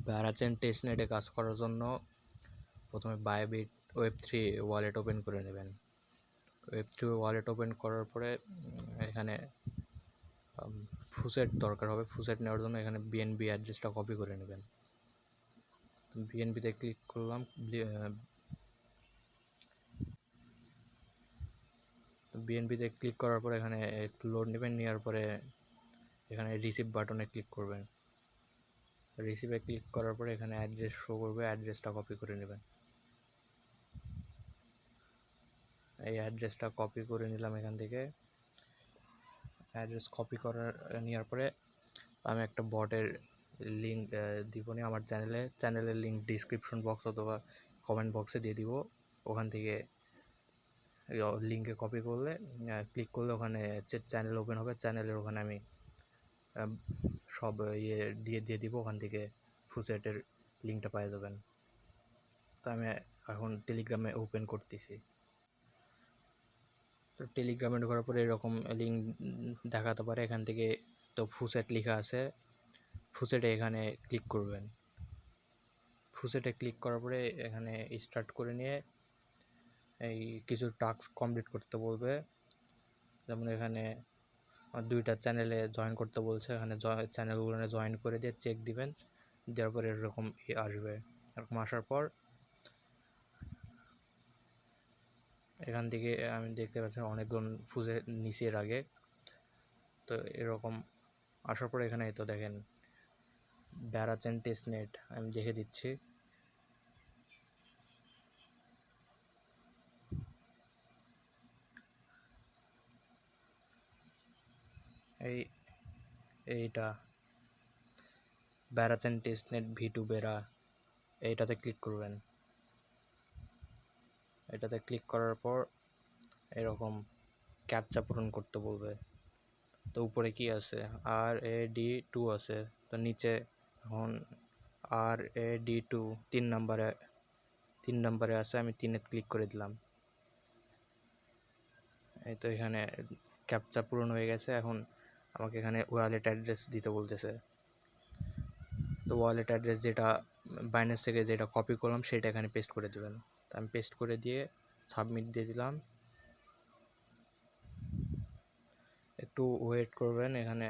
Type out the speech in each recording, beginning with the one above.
ব্যারাচেন টেস্টনেটে কাজ করার জন্য প্রথমে বাইবিট ওয়েব3 ওয়ালেট ওপেন করে নেবেন। ওয়েব3 ওয়ালেট ওপেন করার পরে এখানে ফুসেট দরকার হবে। ফুসেট নেওয়ার জন্য এখানে বিএনবি অ্যাড্রেসটা কপি করে নেবেন। বিএনবিতে ক্লিক করলাম। বিএনবিতে ক্লিক করার পরে এখানে একটু লোড নেবেন, নেওয়ার পরে এখানে রিসিভ বাটনে ক্লিক করবেন। রিসিভে ক্লিক করার পরে এখানে অ্যাড্রেস শো করবে, অ্যাড্রেসটা কপি করে নেবেন। এই অ্যাড্রেসটা কপি করে নিলাম। এখান থেকে অ্যাড্রেস কপি করার নেওয়ার পরে আমি একটা বটের লিঙ্ক দিব নি আমার চ্যানেলের লিঙ্ক ডিসক্রিপশন বক্স অথবা কমেন্ট বক্সে দিয়ে দিব। ওখান থেকে লিঙ্কে কপি করলে ক্লিক করলে ওখানে চ্যানেল ওপেন হবে। চ্যানেলের ওখানে আমি সব দিয়ে দিব। ওখান থেকে ফুসেটের লিঙ্কটা পেয়ে যাবেন। তো আমি এখন টেলিগ্রামে ওপেন করতেছি। তো টেলিগ্রামে ঢোকার পরে এরকম লিঙ্ক দেখাতে পারে। এখান থেকে তো ফুসেট লেখা আছে, ফুসেটে এখানে ক্লিক করবেন। ফুসেটে ক্লিক করার পরে এখানে স্টার্ট করে নিয়ে এই কিছু টাস্ক কমপ্লিট করতে বলবে। যেমন এখানে 2টা চ্যানেলে জয়েন করতে বলছে। এখানে চ্যানেলগুলো জয়েন করে দিয়ে চেক দিবেন। দেওয়ার পরে এরকম আসবে। এরকম আসার পর এখান থেকে আমি দেখতে পাচ্ছি অনেকজন ফুজে নিচের আগে। তো এরকম আসার পরে এখানে তো দেখেন ব্যারাচেন টেস্টনেট আমি দেখে দিচ্ছি। এইটা ব্যারাচেন টেস্টনেট V2 বেরা, এইটাতে ক্লিক করবেন। এটাতে ক্লিক করার পর এরকম ক্যাপচা পূরণ করতে বলবে। তো উপরে কি আছে RAD2 আছে, তো নিচে এখন RAD2 3 নম্বরে আছে। আমি 3-এ ক্লিক করে দিলাম। এই তো এখানে ক্যাপচা পূরণ হয়ে গেছে। এখন আমাকে এখানে ওয়ালেট অ্যাড্রেস দিতে বলতেছে। তো ওয়ালেট অ্যাড্রেস যেটা বাইন্যান্স থেকে যেটা কপি করলাম সেটা এখানে পেস্ট করে দেবেন। তো আমি পেস্ট করে দিয়ে সাবমিট দিয়ে দিলাম। একটু ওয়েট করবেন, এখানে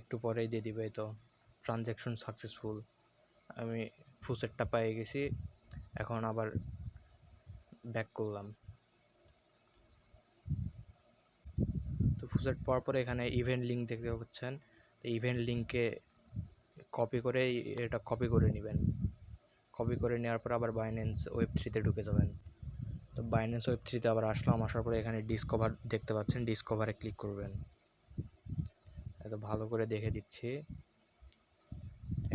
একটু পরেই দিয়ে দিবে। তো ট্রানজ্যাকশন সাকসেসফুল, আমি ফুসেটটা পেয়ে গেছি। এখন আবার ব্যাক করলাম। তো ফুসেট পাওয়ার পরে এখানে ইভেন্ট লিঙ্ক দেখতে পাচ্ছেন। ইভেন্ট লিঙ্কে কপি করে এটা কপি করে নেবেন। কপি করে নেওয়ার পর আবার বাইন্যান্স ওয়েব3-তে ঢুকে যাবেন। তো বাইন্যান্স ওয়েব3-তে আবার আসলাম। আসার পরে এখানে ডিসকভার দেখতে পাচ্ছেন, ডিসকভারে ক্লিক করবেন। এত ভালো করে দেখে দিচ্ছি।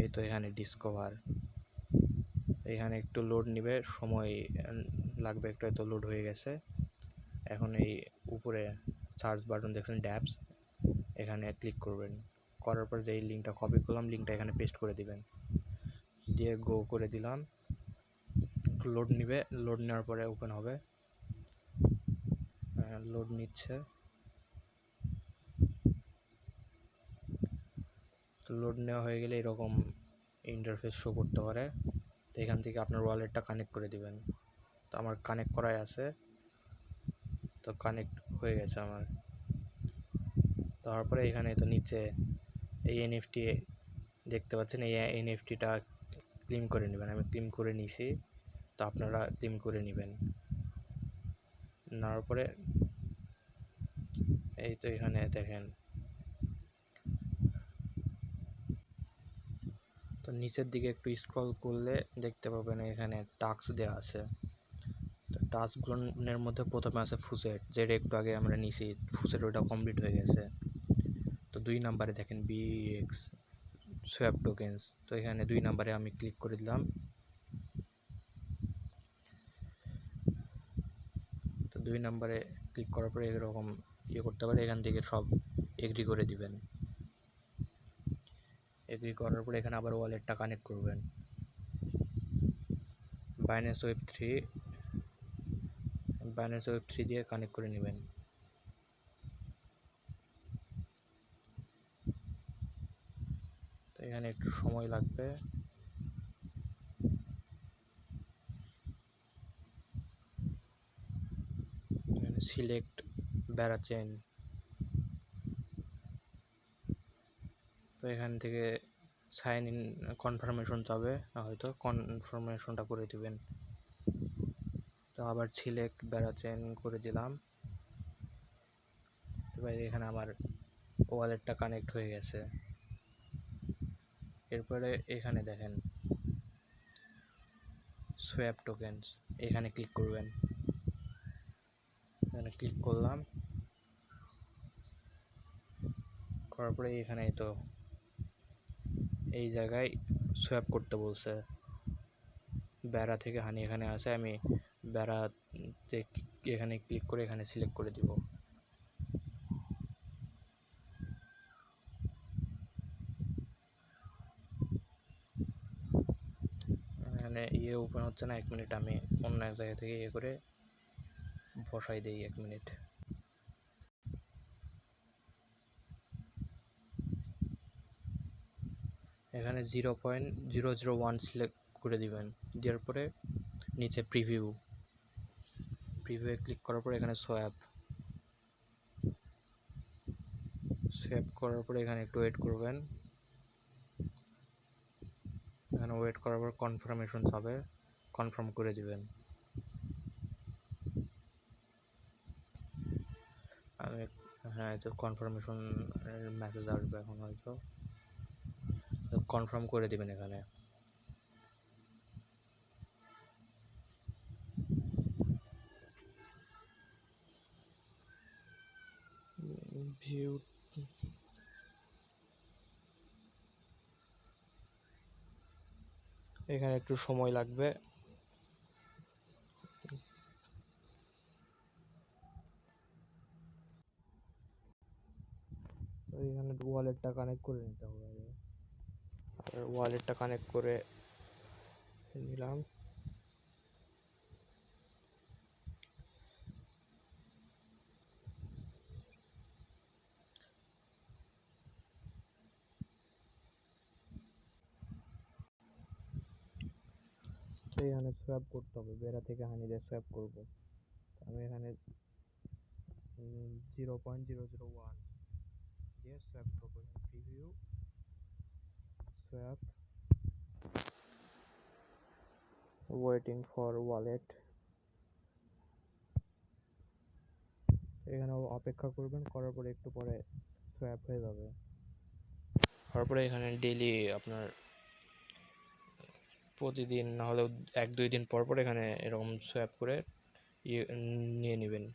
এই তো এখানে ডিসকভার, এখানে একটু লোড নেবে, সময় লাগবে একটু। এত লোড হয়ে গেছে। এখন এই উপরে সার্চ বাটন দেখছেন ড্যাপস, এখানে ক্লিক করবেন। করার পর যে লিঙ্কটা কপি করলাম লিঙ্কটা এখানে পেস্ট করে দিবেন। দিয়ে গো করে দিলাম। একটু লোড নেবে, লোড নেওয়ার পরে ওপেন হবে। লোড নিচ্ছে। লোড নেওয়া হয়ে গেলে এরকম ইন্টারফেস শো করতে পারে। তো এখান থেকে আপনার ওয়ালেটটা কানেক্ট করে দিবেন। তো আমার কানেক্ট করাই আছে, তো কানেক্ট হয়ে গেছে আমার। তারপরে এখানে তো নিচে এই এনএফটি দেখতে পাচ্ছেন, এই এনএফটিটা ক্লেম করে নেবেন। আমি ক্লেম করে নিছি, তো আপনারা ক্লেম করে নেবেন। নেওয়ার পরে এই তো এখানে দেখেন, তো নিচের দিকে একটু স্ক্রল করলে দেখতে পাবেন এখানে টাস্ক দেওয়া আছে। তো টাস্কগুলোর মধ্যে প্রথমে আছে ফুসেট, যেটা একটু আগে আমরা নিছি। ফুসেট ওটা কমপ্লিট হয়ে গেছে। তো 2 নম্বরে দেখেন BX সোয়াপ টোকেন্স, তো এখানে 2 নম্বরে আমি ক্লিক করে দিলাম। তো 2 নম্বরে ক্লিক করার পরে এরকম করতে পারে। এখান থেকে সব এগ্রি করে দিবেন। এগ্রি করার পরে এখানে আবার ওয়ালেটটা কানেক্ট করবেন। বাইন্যান্স ওয়েব3 দিয়ে কানেক্ট করে নেবেন। তো এখানে একটু সময় লাগবে। সিলেক্ট বেড়া চেন। তো এখান থেকে সাইন ইন কনফার্মেশন চাবে, হয়তো কনফার্মেশনটা করে দিবেন। তো আবার সিলেক্ট বেড়া চেন করে দিলাম। এবার এখানে আমার ওয়ালেটটা কানেক্ট হয়ে গেছে। এরপরে এখানে দেখেন সোয়াপ টোকেনস, এখানে ক্লিক করবেন। এখানে ক্লিক করলাম, করার পরে এখানে তো এই জায়গায় সোয়াপ করতে বলছে। বেড়া থেকে হানি এখানে আছে, আমি বেড়াতে এখানে ক্লিক করে এখানে সিলেক্ট করে দিব। এখানে ওপেন হচ্ছে না, 1 মিনিট, আমি অন্য এক জায়গা থেকে করে বসাই দিই 1 মিনিট। এখানে 0.001 সিলেক্ট করে দিবেন। দেওয়ার পরে নিচে প্রিভিউয়ে ক্লিক করার পরে এখানে সোয়াপ করার পরে এখানে একটু ওয়েট করবেন। এখানে ওয়েট করার পর কনফার্মেশন চাবে, কনফার্ম করে দিবেন। আমি হ্যাঁ, তো কনফার্মেশন মেসেজ আসবে এখন, হয়তো কনফার্ম করে দিবেন। এখানে ভিউ এখানে একটু সময় লাগবে। এখানে ওয়ালেটটা কানেক্ট করে নিতে হবে। ওয়ালেটটা কানেক্ট করে নিলাম। এখানে সোয়াপ করতে হবে, বেড়া থেকে হানি দিয়ে সোয়াপ করব। আমি এখানে 0.001 দিয়ে সোয়াপ করব। Preview swap, waiting for wallet. এখানে অপেক্ষা করবেন, করার পরে একটু পরে সোয়াপ হয়ে যাবে। তারপরে এখানে ডেইলি আপনার প্রতিদিন না হলেও 1-2 দিন পর পর এখানে এরকম সোয়াপ করে নিয়ে নেবেন,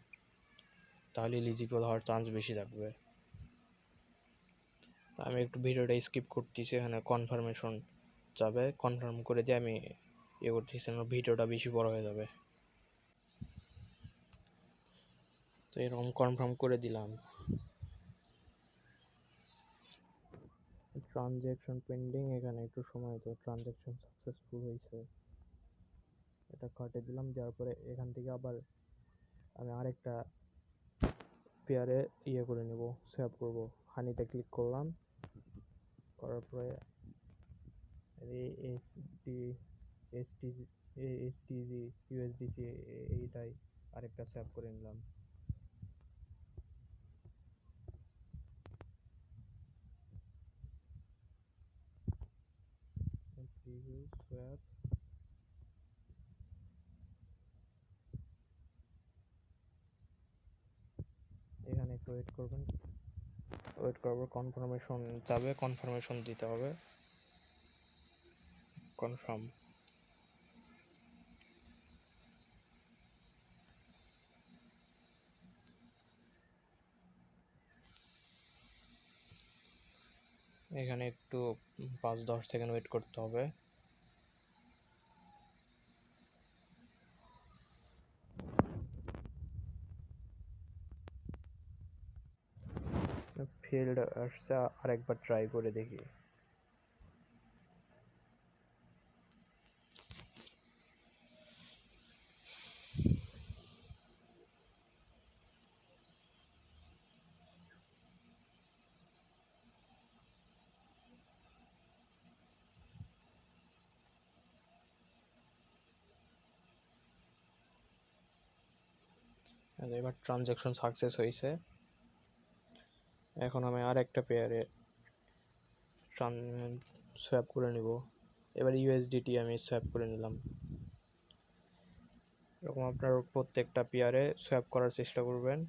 তাহলে এলিজিবল হওয়ার চান্স বেশি থাকবে। আমি একটু ভিডিওটা স্কিপ করতেছি, এখানে কনফার্মেশন যাবে, কনফার্ম করে দিয়ে আমি করতেছি, ভিডিওটা বেশি বড় হয়ে যাবে। তো এরকম কনফার্ম করে দিলাম। ট্রানজ্যাকশন পেন্ডিং, এখানে একটু সময়, তো ট্রানজ্যাকশন সাকসেসফুল হয়েছে, এটা কাটে দিলাম। দেওয়ার পরে এখান থেকে আবার আমি আরেকটা পেয়ারে করে নেব, সেভ করব। হানিতে ক্লিক করলাম, করার পরে এসটিজি ইউএসডিসি এইটাই আরেকটা সেভ করে নিলাম। সোয়াপ, এখানে একটু ওয়েট করবেন, ওয়েট করার কনফার্মেশন যাবে, কনফার্মেশন দিতে হবে, কনফার্ম। এখানে একটু 5-10 সেকেন্ড ওয়েট করতে হবে। ফিল্ড আসছে, আরেকবার ট্রাই করে দেখি। এবার ট্রানজ্যাকশন সাকসেস হয়েছে। এখন আমি আর একটা পেয়ারে সোয়াপ করে নিব। এবার ইউএসডিটি আমি সোয়াপ করে নিলাম। এরকম আপনার প্রত্যেকটা পেয়ারে সোয়াপ করার চেষ্টা করবেন।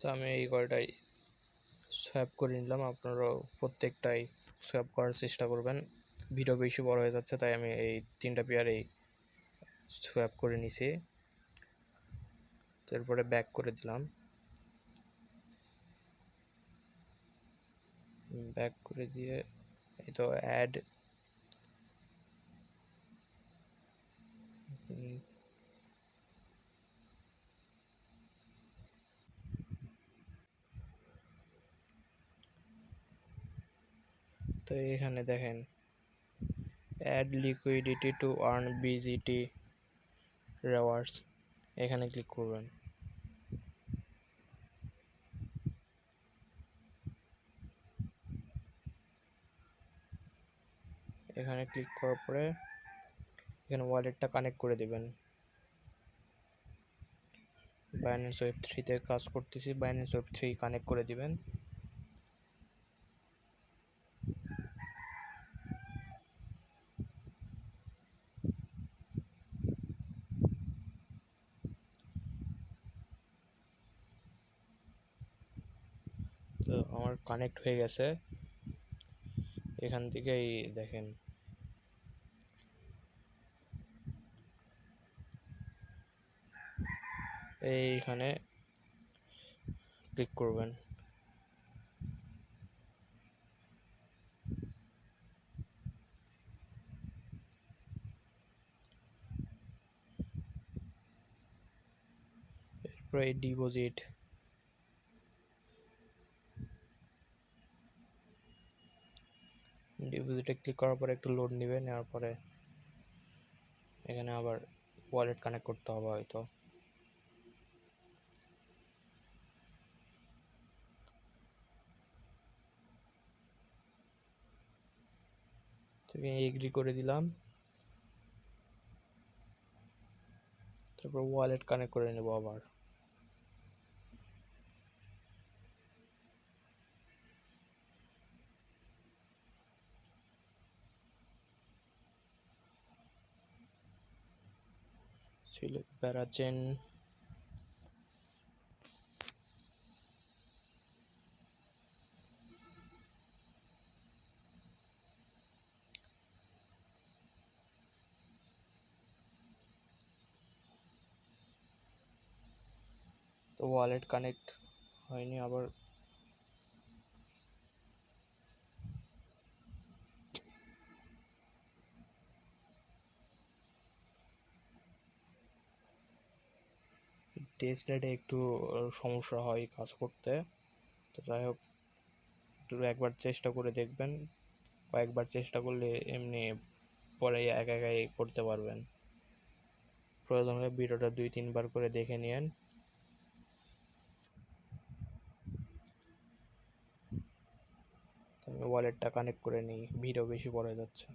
তো আমি এই কয়টাই সোয়াপ করে নিলাম। আপনারাও প্রত্যেকটাই সোয়াপ করার চেষ্টা করবেন। ভিডিও বেশি বড় হয়ে যাচ্ছে, তাই আমি এই 3টা পেয়ারেই সোয়াপ করে নিছি। তারপরে ব্যাক করে দিলাম। ব্যাক করে দিয়ে এই তো অ্যাড তো এখানে দেখেন add liquidity to earn BGT rewards, এখানে ক্লিক করবেন। এখানে ক্লিক করার পরে এখানে ওয়ালেটটা কানেক্ট করে দেবেন। বাইন্যান্স ওয়েব 3 তে কাজ করতেছি, বাইন্যান্স ওয়েব 3 কানেক্ট করে দিবেন। তো আমার কানেক্ট হয়ে গেছে। এখান থেকেই দেখেন এইখানে ক্লিক করবেন। এরপরে এই ডিপোজিটে ক্লিক করার পরে একটু লোড নেবে, নেওয়ার পরে এখানে আবার ওয়ালেট কানেক্ট করতে হবে হয়তো। এগ্রি করে দিলাম। তারপর ওয়ালেট কানেক্ট করে নেব আবার। সিলেক্ট প্যারাচেন, তো ওয়ালেট কানেক্ট হয়নি আবার। টেস্টনেটে একটু সমস্যা হয় কাজ করতে। তো যাই হোক, একটু একবার চেষ্টা করে দেখবেন। কয়েকবার চেষ্টা করলে এমনি পরে একা একাই করতে পারবেন। প্রয়োজন হলে ভিডিওটা 2-3 বার করে দেখে নিন। আমি ওয়ালেটটা কানেক্ট করে নিই, ভিডিও বেশি বড় হয়ে যাচ্ছে।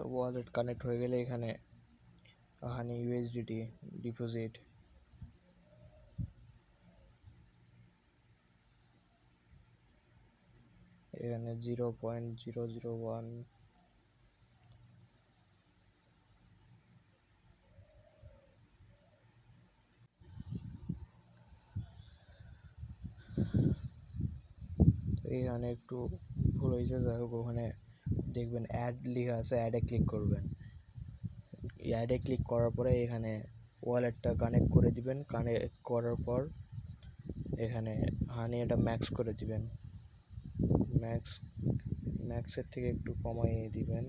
তো ওয়ালেট কানেক্ট হয়ে গেলে এখানে হানি ইউএসডিটি ডিপোজিট, এখানে 0.001, তো এখানে একটু ভুল হয়েছে, যাই হোক ওখানে দেখবেন অ্যাড লেখা আছে, অ্যাডে ক্লিক করবেন। অ্যাডে ক্লিক করার পরে এখানে ওয়ালেটটা কানেক্ট করে দিবেন। কানেক্ট করার পর এখানে হানি এটা ম্যাক্স করে দিবেন, ম্যাক্সের থেকে একটু কমাইয়ে দিবেন।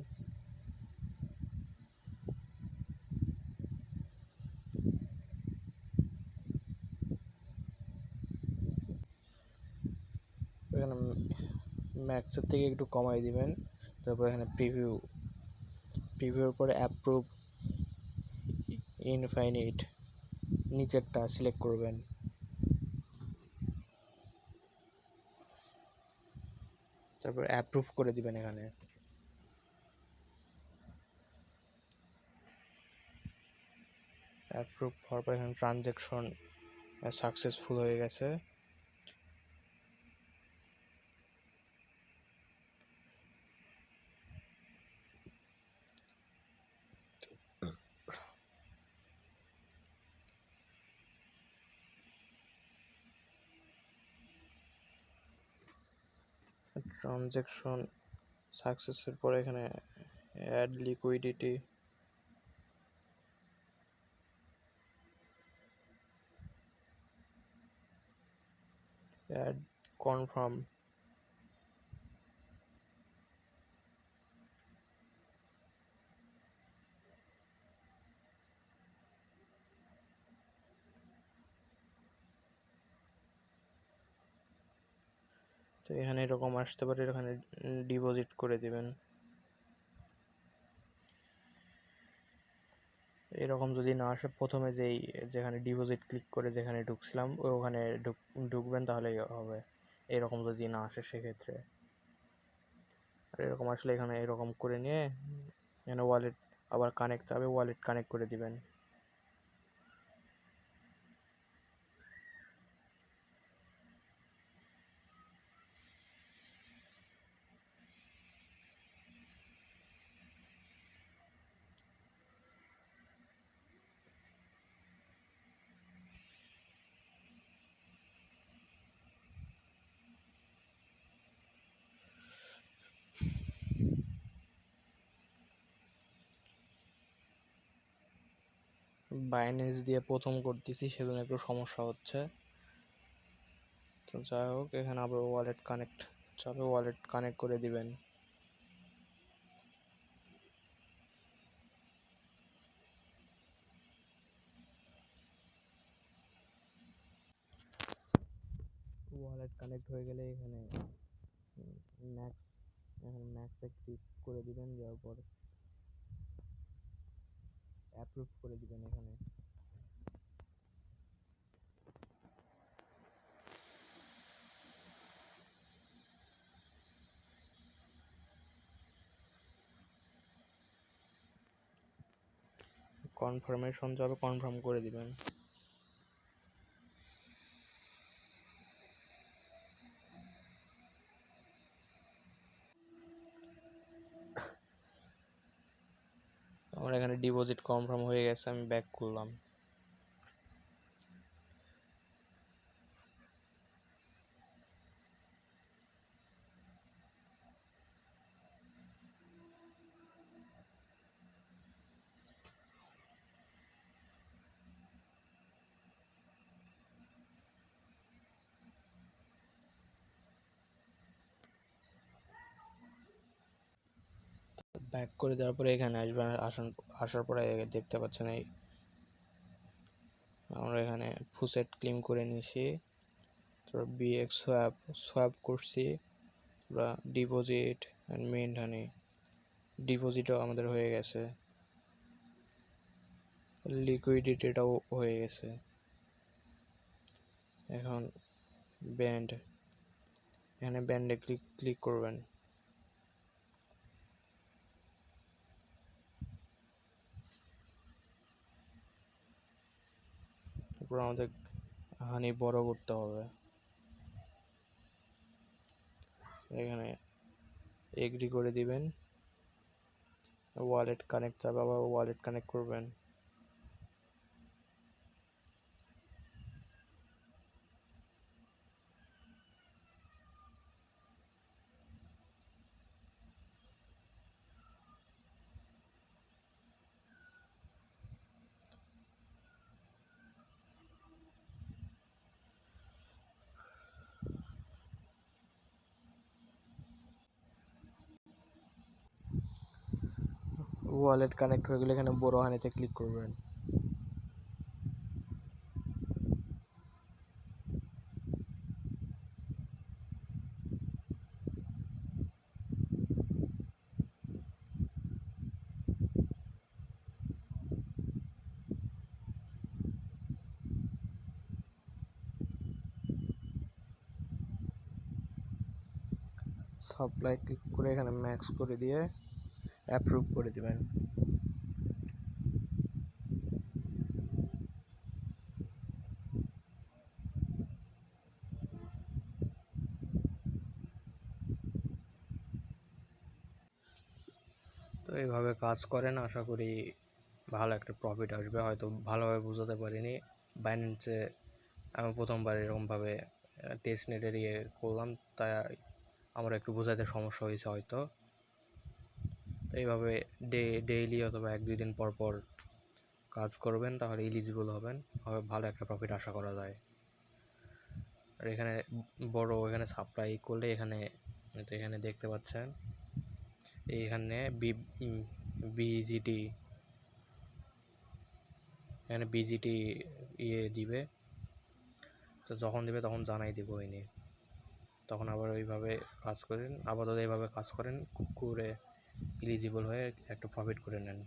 এখানে ম্যাক্সের থেকে একটু কমাই দিবেন। তারপর এখানে প্রিভিউর পরে অ্যাপ্রুভ ইনফাইনিট নিচেরটা সিলেক্ট করবেন। তারপর অ্যাপ্রুভ করে দিবেন। এখানে অ্যাপ্রুভ হওয়ার পর এখানে ট্রানজ্যাকশন সাকসেসফুল হয়ে গেছে। ট্রানজ্যাকশন সাকসেসের পরে এখানে অ্যাড লিকুইডিটি, অ্যাড কনফার্ম, তো এখানে এরকম আসতে পারে, এখানে ডিপোজিট করে দিবেন। এরকম যদি না আসে, প্রথমে যেখানে ডিপোজিট ক্লিক করে যেখানে ঢুকছিলাম ওখানে ঢুকবেন, তাহলেই হবে। এরকম যদি না আসে সেক্ষেত্রে, আর এরকম আসলে এখানে এরকম করে নিয়ে এখানে ওয়ালেট আবার কানেক্ট চাবে, ওয়ালেট কানেক্ট করে দিবেন। বাইন্যান্স দিয়ে প্রথম করতেছি, সেজন্য একটু সমস্যা হচ্ছে। তো যাই হোক, এখানে আবার ওয়ালেট কানেক্ট চাবে, ওয়ালেট কানেক্ট করে দিবেন। ওয়ালেট কানেক্ট হয়ে গেলে এখানে ম্যাক্স ম্যাক্সে ক্লিক করে দিবেন, যাওয়ার পর অ্যাপ্রুভ করে দিবেন। এখানে কনফার্মেশন যাবে, কনফার্ম করে দিবেন। আমার এখানে ডিপোজিট কনফার্ম হয়ে গেছে, আমি ব্যাক করলাম। ব্যাক করে দেওয়ার পরে এখানে আসবেন, আসার পরে দেখতে পাচ্ছেন এই আমরা এখানে ফুসেট ক্লেম করে নিয়েছি, তারপর বিএক্স সোয়াপ করছি, আমরা ডিপোজিট অ্যান্ড মেইনটেইন, ডিপোজিটও আমাদের হয়ে গেছে, লিকুইডিটিটাও হয়ে গেছে। এখন ব্যান্ড, এখানে ব্যান্ডে ক্লিক করবেন। তারপর আমাদের হানি বড় করতে হবে। এখানে এগ্রি করে দিবেন, ওয়ালেট কানেক্ট চাবে, আবার ওয়ালেট কানেক্ট করবেন। ওয়ালেট কানেক্ট হয়ে গেলে এখানে বড় হানিতে ক্লিক করবেন। সাপ্লাই ক্লিক করে এখানে ম্যাক্স করে দিয়ে অ্যাপ্রুভ করে দিবেন। তো এইভাবে কাজ করেন, আশা করি ভালো একটা প্রফিট আসবে। হয়তো ভালোভাবে বোঝাতে পারিনি, বাইন্যান্সে আমি প্রথমবার এরকমভাবে টেস্ট নেটের ইয়ে করলাম, তাই আমার একটু বোঝাতে সমস্যা হয়েছে হয়তো। তো এইভাবে ডেইলি অথবা 1-2 দিন পর পর কাজ করবেন, তাহলে এলিজিবল হবেন, ভালো একটা প্রফিট আশা করা যায়। আর এখানে বড় এখানে সাপ্লাই করলে এখানে দেখতে পাচ্ছেন এখানে বিজিটি এখানে বিজিটি ইয়ে দিবে। তো যখন দিবে তখন জানাই দিব ওই নিয়ে, তখন আবার ওইভাবে কাজ করেন। আপাতত এইভাবে কাজ করেন, করে এলিজিবল হয়ে একটা প্রফিট করে নেন।